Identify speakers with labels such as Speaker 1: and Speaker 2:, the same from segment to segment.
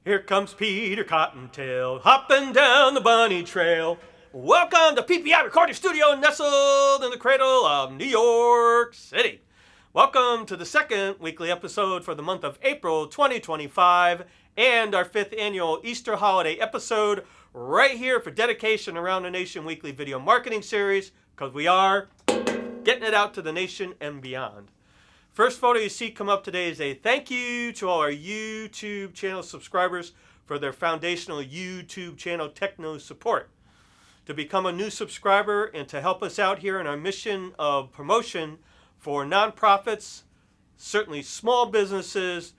Speaker 1: Here comes Peter Cottontail, hopping down the bunny trail. Welcome to PPI Recording Studio, nestled in the cradle of New York City. Welcome to the second weekly episode for the month of April 2025 and our 5th annual Easter holiday episode right here for dedication around the nation weekly video marketing series, because we are getting it out to the nation and beyond. First photo you see come up today is a thank you to all our YouTube channel subscribers for their foundational YouTube channel techno support. To become a new subscriber and to help us out here in our mission of promotion for nonprofits, certainly small businesses,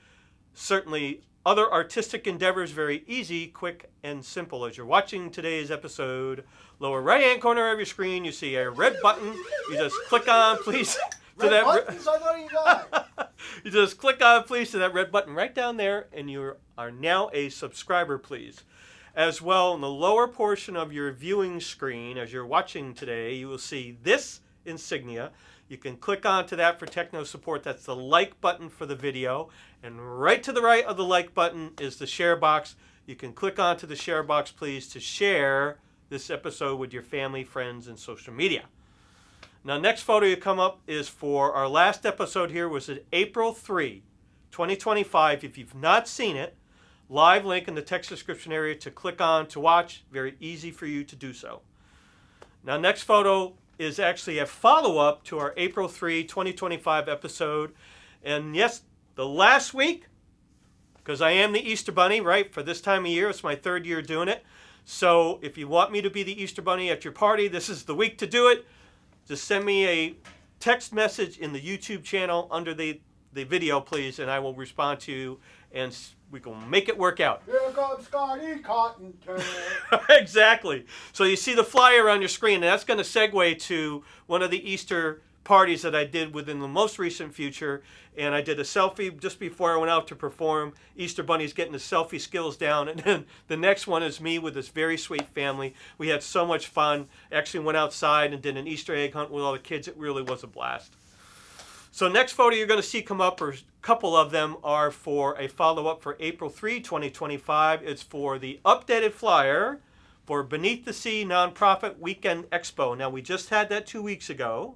Speaker 1: certainly other artistic endeavors, very easy, quick, and simple. As you're watching today's episode, lower right-hand corner of your screen, you see a red button. You just click on, please.
Speaker 2: Red buttons? I thought you got.
Speaker 1: You just click on, please, to that red button right down there, and you are now a subscriber, please. As well, in the lower portion of your viewing screen, as you're watching today, you will see this insignia. You can click onto that for techno support. That's the like button for the video. And right to the right of the like button is the share box. You can click onto the share box, please, to share this episode with your family, friends, and social media. Now, next photo you come up is for our last episode here, was at April 3, 2025. If you've not seen it, live link in the text description area to click on to watch. Very easy for you to do so. Now, next photo is actually a follow-up to our April 3, 2025 episode. And yes, the last week, because I am the Easter Bunny, right, for this time of year. It's my 3rd year doing it. So if you want me to be the Easter Bunny at your party, this is the week to do it. Just send me a text message in the YouTube channel under the video, please, and I will respond to you, and we can make it work out.
Speaker 2: Here comes Scotty Cottontail.
Speaker 1: Exactly. So you see the flyer on your screen, and that's going to segue to one of the Easter parties that I did within the most recent future, and I did a selfie just before I went out to perform. Easter Bunny's getting the selfie skills down, and then the next one is me with this very sweet family. We had so much fun. Actually went outside and did an Easter egg hunt with all the kids. It really was a blast. So next photo you're going to see come up, or a couple of them, are for a follow-up for April 3, 2025. It's for the updated flyer for Beneath the Sea Nonprofit Weekend Expo. Now, we just had that 2 weeks ago.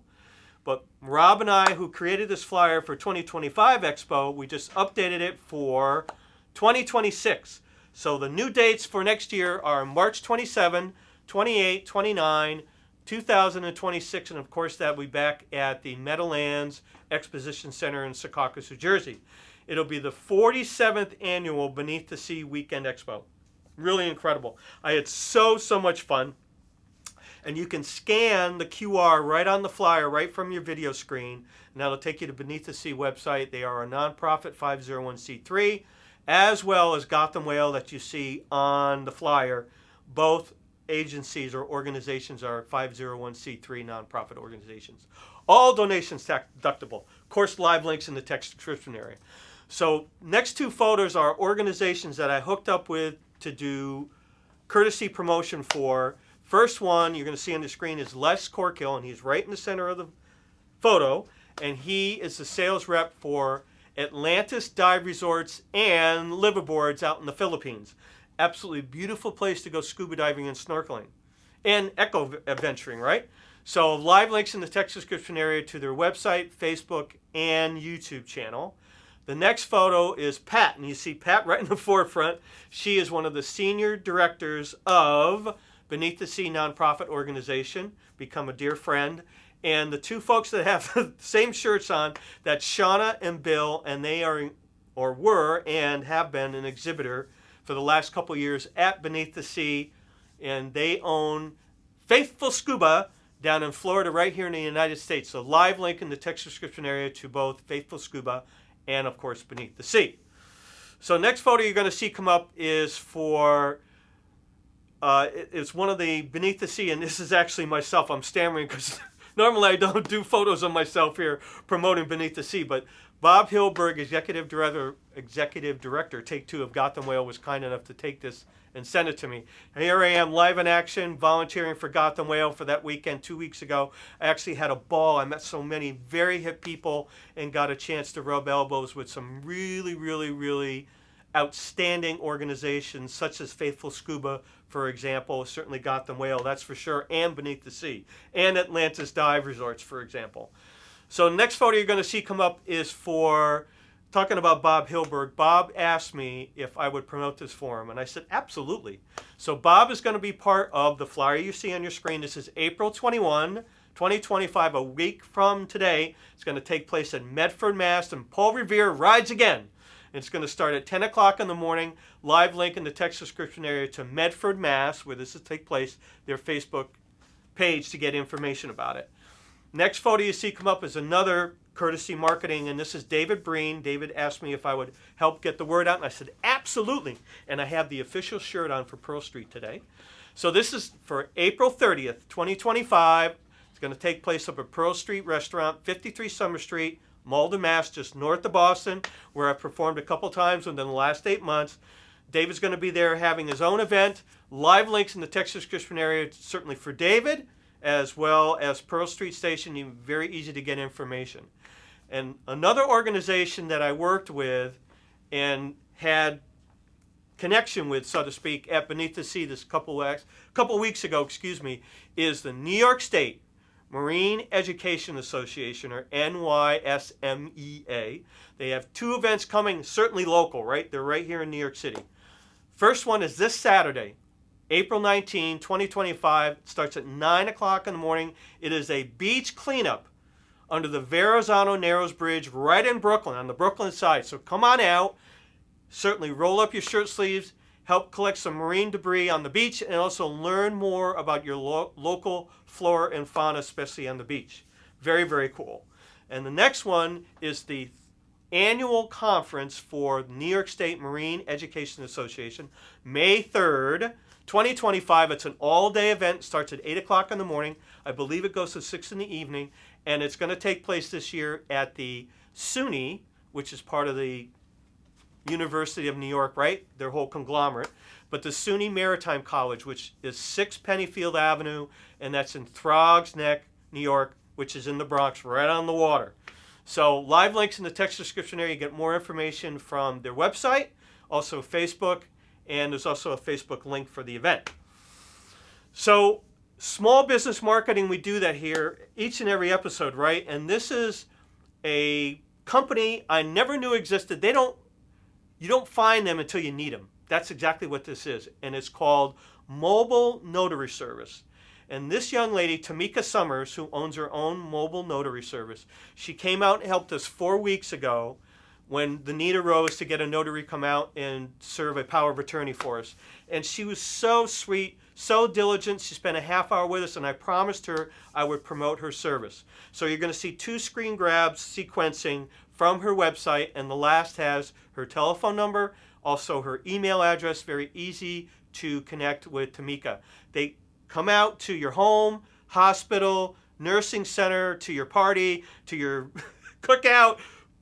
Speaker 1: But Rob and I, who created this flyer for 2025 Expo, we just updated it for 2026. So the new dates for next year are March 27, 28, 29, 2026, and of course that will be back at the Meadowlands Exposition Center in Secaucus, New Jersey. It'll be the 47th annual Beneath the Sea Weekend Expo. Really incredible. I had so much fun. And you can scan the QR right on the flyer, right from your video screen, and that'll take you to Beneath the Sea website. They are a nonprofit 501c3, as well as Gotham Whale that you see on the flyer. Both agencies or organizations are 501c3 nonprofit organizations. All donations tax deductible. Of course, live links in the text description area. So next 2 photos are organizations that I hooked up with to do courtesy promotion for. First one you're going to see on the screen is Les Corkill, and he's right in the center of the photo, and he is the sales rep for Atlantis Dive Resorts and Liveaboards out in the Philippines. Absolutely beautiful place to go scuba diving and snorkeling and eco adventuring, right? So live links in the text description area to their website, Facebook, and YouTube channel. The next photo is Pat, and you see Pat right in the forefront. She is one of the senior directors of Beneath the Sea Nonprofit Organization, become a dear friend. And the 2 folks that have the same shirts on, that's Shauna and Bill, and they are, or were, and have been an exhibitor for the last couple of years at Beneath the Sea. And they own Faithful Scuba down in Florida, right here in the United States. So live link in the text description area to both Faithful Scuba and, of course, Beneath the Sea. So next photo you're going to see come up is for... it's one of the Beneath the Sea, and this is actually myself. I'm stammering because normally I don't do photos of myself here promoting Beneath the Sea, but Bob HYLDBURG, Executive Director, Take 2 of Gotham Whale, was kind enough to take this and send it to me. And here I am, live in action, volunteering for Gotham Whale for that weekend 2 weeks ago. I actually had a ball. I met so many very hip people and got a chance to rub elbows with some really outstanding organizations such as Faithful Scuba, for example, certainly Gotham Whale, that's for sure, and Beneath the Sea, and Atlantis Dive Resorts, for example. So next photo you're going to see come up is for talking about Bob HYLDBURG. Bob asked me if I would promote this for him, and I said absolutely. So Bob is going to be part of the flyer you see on your screen. This is April 21, 2025, a week from today. It's going to take place in Medford, Mass, and Paul Revere rides again. It's going to start at 10 o'clock in the morning. Live link in the text description area to Medford, Mass, where this will take place, their Facebook page to get information about it. Next photo you see come up is another courtesy marketing, and this is David Breen. David asked me if I would help get the word out, and I said absolutely. And I have the official shirt on for Pearl Street today. So this is for April 30th, 2025. It's going to take place up at Pearl Street Restaurant, 53 Summer Street, Malden, Mass, just north of Boston, where I've performed a couple times within the last 8 months. David's going to be there having his own event. Live links in the text description area, certainly for David, as well as Pearl Street Station. Very easy to get information. And another organization that I worked with and had connection with, so to speak, at Beneath the Sea this couple weeks ago, is the New York State Marine Education Association, or NYSMEA. They have two events coming, certainly local, right? They're right here in New York City. First one is this Saturday, April 19, 2025. It starts at 9 o'clock in the morning. It is a beach cleanup under the Verrazano Narrows Bridge right in Brooklyn, on the Brooklyn side. So come on out. Certainly roll up your shirt sleeves, help collect some marine debris on the beach, and also learn more about your local flora and fauna, especially on the beach. Very, very cool. And the next one is the annual conference for the New York State Marine Education Association, May 3rd, 2025. It's an all-day event. It starts at 8 o'clock in the morning. I believe it goes to 6 in the evening. And it's going to take place this year at the SUNY, which is part of the University of New York, right? Their whole conglomerate. But the SUNY Maritime College, which is 6 Pennyfield Avenue, and that's in Throgs Neck, New York, which is in the Bronx, right on the water. So live links in the text description area. You get more information from their website, also Facebook, and there's also a Facebook link for the event. So small business marketing, we do that here each and every episode, right? And this is a company I never knew existed. You don't find them until you need them. That's exactly what this is. And it's called Mobile Notary Service. And this young lady, Tamika Summers, who owns her own mobile notary service, she came out and helped us 4 weeks ago when the need arose to get a notary come out and serve a power of attorney for us. And she was so sweet, so diligent. She spent a half hour with us, and I promised her I would promote her service. So you're going to see 2 screen grabs sequencing from her website, and the last has her telephone number, also her email address. Very easy to connect with Tamika. They come out to your home, hospital, nursing center, to your party, to your cookout,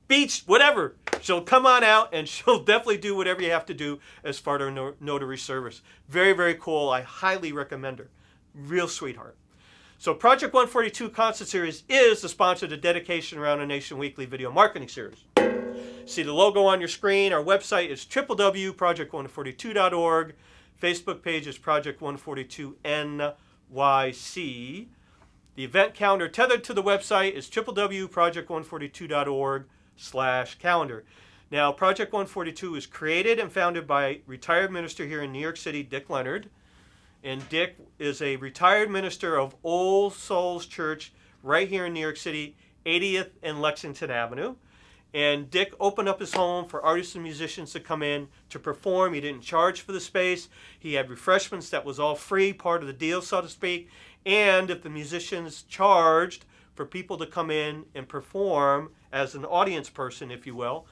Speaker 1: beach, whatever. She'll come on out, and she'll definitely do whatever you have to do as far as her notary service. Very, very cool. I highly recommend her. Real sweetheart. So Project 142 Concert Series is the sponsor of the Dedication Around the Nation Weekly Video Marketing Series. See the logo on your screen. Our website is www.project142.org. Facebook page is Project 142 NYC. The event calendar tethered to the website is www.project142.org/calendar. Now, Project 142 is created and founded by retired minister here in New York City, Dick Leonard. And Dick is a retired minister of All Souls Church right here in New York City, 80th and Lexington Avenue. And Dick opened up his home for artists and musicians to come in to perform. He didn't charge for the space. He had refreshments that was all free, part of the deal, so to speak. And if the musicians charged for people to come in and perform as an audience person, if you will,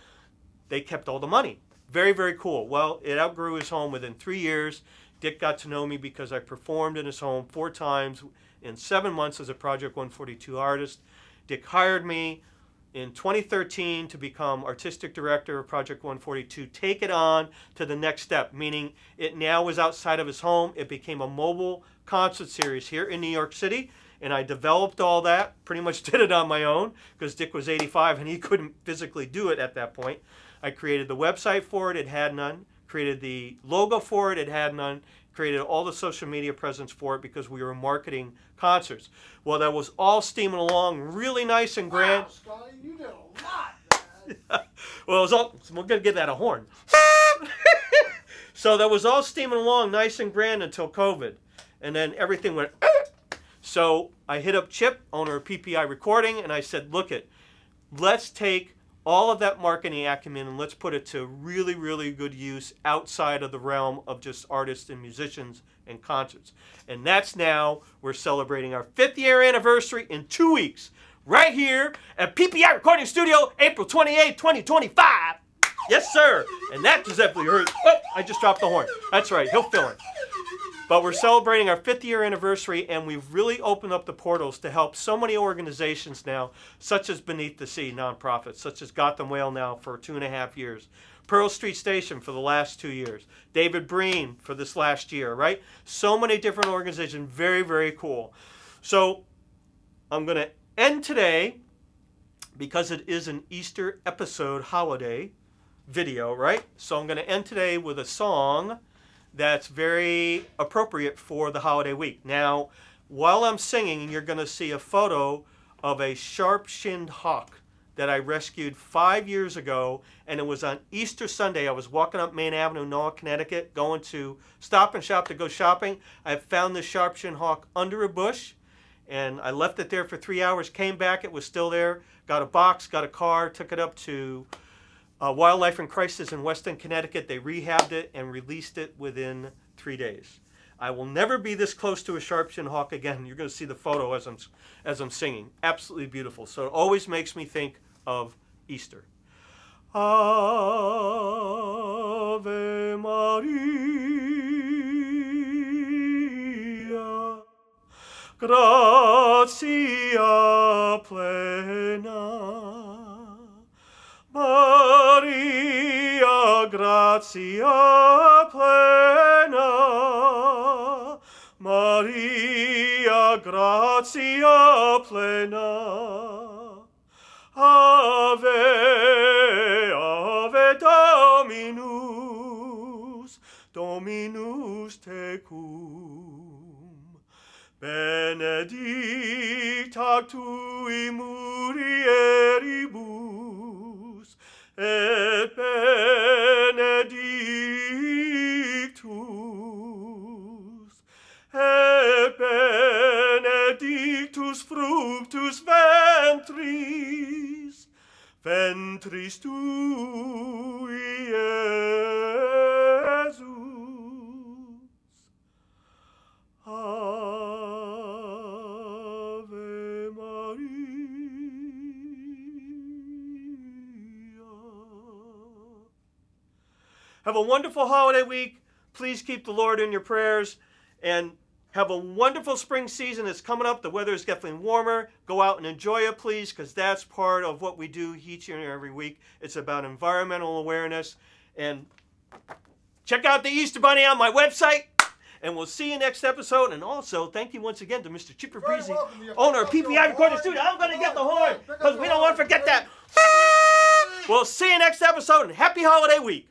Speaker 1: they kept all the money. Very, very cool. Well, it outgrew his home within 3 years. Dick got to know me because I performed in his home 4 times in 7 months as a Project 142 artist. Dick hired me in 2013 to become artistic director of Project 142, take it on to the next step, meaning it now was outside of his home. It became a mobile concert series here in New York City, and I developed all that, pretty much did it on my own, because Dick was 85 and he couldn't physically do it at that point. I created the website for it. It had none. Created the logo for it. It had none. Created all the social media presence for it because we were marketing concerts. Well, that was all steaming along, really nice and grand.
Speaker 2: Wow, Scotty, you did a lot, man.
Speaker 1: Well, it was all, we're going to give that a horn. So that was all steaming along nice and grand until COVID. And then everything went. So I hit up Chip, owner of PPI Recording, and I said, look let's take all of that marketing acumen and let's put it to really, really good use outside of the realm of just artists and musicians and concerts. And that's now, we're celebrating our 5th year anniversary in 2 weeks, right here at PPI Recording Studio, April 28, 2025. Yes, sir. And that Giuseppe heard. Oh, I just dropped the horn. That's right, he'll fill it. But we're celebrating our 5th year anniversary, and we've really opened up the portals to help so many organizations now, such as Beneath the Sea, nonprofits, such as Gotham Whale now for 2.5 years, Pearl Street Station for the last 2 years, David Breen for this last year, right? So many different organizations, very, very cool. So I'm going to end today, because it is an Easter episode holiday video, right? So I'm going to end today with a song that's very appropriate for the holiday week. Now, while I'm singing, you're going to see a photo of a Sharp-Shinned hawk that I rescued 5 years ago, and it was on Easter Sunday. I was walking up Main Avenue, Noah, Connecticut, going to Stop and Shop to go shopping. I found this Sharp-Shinned hawk under a bush, and I left it there for 3 hours, came back, it was still there, got a box, got a car, took it up to Wildlife in Crisis in Weston, Connecticut. They rehabbed it and released it within 3 days. I will never be this close to a Sharp-Shinned hawk again. You're going to see the photo as I'm singing. Absolutely beautiful. So it always makes me think of Easter. Ave Maria, gratia plena. Maria, gratia plena, Maria, gratia plena, Ave, Ave Dominus, Dominus tecum, benedicta tui mulieribus, et benedictus fructus ventris, ventris tui, Iesus. Ave Maria. Have a wonderful holiday week. Please keep the Lord in your prayers, and have a wonderful spring season. It's coming up. The weather is getting warmer. Go out and enjoy it, please, because that's part of what we do each and every week. It's about environmental awareness. And check out the Easter Bunny on my website, and we'll see you next episode. And also, thank you once again to Mr. Chip Breezy, owner of PPI Recording Studio. I'm going to get the horn because we don't want to forget that. We'll see you next episode, and happy holiday week.